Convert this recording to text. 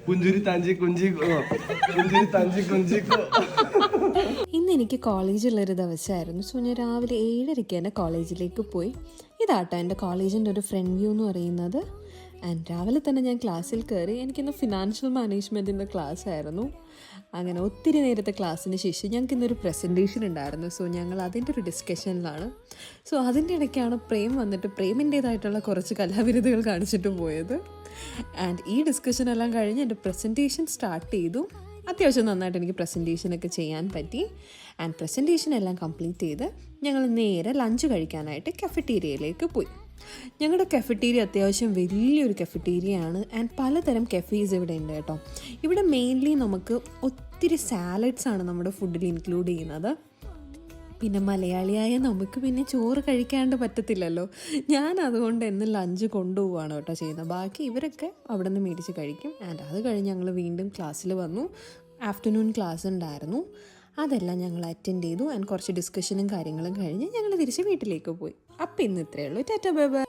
പുഞ്ചിരി തഞ്ചി കുഞ്ചിക്കോ പുഞ്ചിരി തഞ്ചി കുഞ്ചിക്കോ. ഇന്ന് എനിക്ക് കോളേജിലുള്ളൊരു ദിവസമായിരുന്നു. സോ ഞാൻ രാവിലെ 7:30 തന്നെ കോളേജിലേക്ക് പോയി. ഇതാട്ടോ എൻ്റെ കോളേജിൻ്റെ ഒരു ഫ്രണ്ട് വ്യൂ എന്ന് പറയുന്നത്. ആൻഡ് രാവിലെ തന്നെ ഞാൻ ക്ലാസ്സിൽ കയറി. എനിക്കിന്ന് ഫിനാൻഷ്യൽ മാനേജ്മെൻറ്റിൻ്റെ ക്ലാസ് ആയിരുന്നു. അങ്ങനെ ഒത്തിരി നേരത്തെ ക്ലാസ്സിന് ശേഷം ഞങ്ങൾക്ക് ഇന്നൊരു പ്രസൻറ്റേഷൻ ഉണ്ടായിരുന്നു. സോ ഞങ്ങൾ അതിൻ്റെ ഒരു ഡിസ്കഷനിലാണ്. സോ അതിൻ്റെ ഇടയ്ക്കാണ് പ്രേം വന്നിട്ട് പ്രേമിൻ്റേതായിട്ടുള്ള കുറച്ച് കലാവിരുതുകൾ കാണിച്ചിട്ട് പോയത്. ആൻഡ് ഈ ഡിസ്കഷനെല്ലാം കഴിഞ്ഞ് എൻ്റെ പ്രസൻറ്റേഷൻ സ്റ്റാർട്ട് ചെയ്തു. അത്യാവശ്യം നന്നായിട്ട് എനിക്ക് പ്രസൻറ്റേഷനൊക്കെ ചെയ്യാൻ പറ്റി. ആൻഡ് പ്രസൻറ്റേഷൻ എല്ലാം കംപ്ലീറ്റ് ചെയ്ത് ഞങ്ങൾ നേരെ ലഞ്ച് കഴിക്കാനായിട്ട് കഫറ്റീരിയയിലേക്ക് പോയി. ഞങ്ങളുടെ കഫറ്റീരിയ അത്യാവശ്യം വലിയൊരു കഫറ്റീരിയയാണ്. ആൻഡ് പലതരം കഫേസ് ഇവിടെ ഉണ്ട് കേട്ടോ. ഇവിടെ മെയിൻലി നമുക്ക് ഒത്തിരി സാലഡ്സാണ് നമ്മുടെ ഫുഡിൽ ഇൻക്ലൂഡ് ചെയ്യുന്നത്. പിന്നെ മലയാളിയായ നമുക്ക് പിന്നെ ചോറ് കഴിക്കാണ്ട് പറ്റത്തില്ലല്ലോ. ഞാൻ അതുകൊണ്ട് എന്നും ലഞ്ച് കൊണ്ടുപോവുകയാണ് കേട്ടോ ചെയ്യുന്നത്. ബാക്കി ഇവരൊക്കെ അവിടെ നിന്ന് മേടിച്ച് കഴിക്കും. ആൻഡ് അത് കഴിഞ്ഞ് ഞങ്ങൾ വീണ്ടും ക്ലാസ്സിൽ വന്നു. ആഫ്റ്റർനൂൺ ക്ലാസ് ഉണ്ടായിരുന്നു. അതെല്ലാം ഞങ്ങൾ അറ്റൻഡ് ചെയ്തു. ആൻഡ് കുറച്ച് ഡിസ്കഷനും കാര്യങ്ങളും കഴിഞ്ഞ് ഞങ്ങൾ തിരിച്ച് വീട്ടിലേക്ക് പോയി. അപ്പം ഇന്ന് ഇത്രയേ ഉള്ളൂ. Tata bye bye.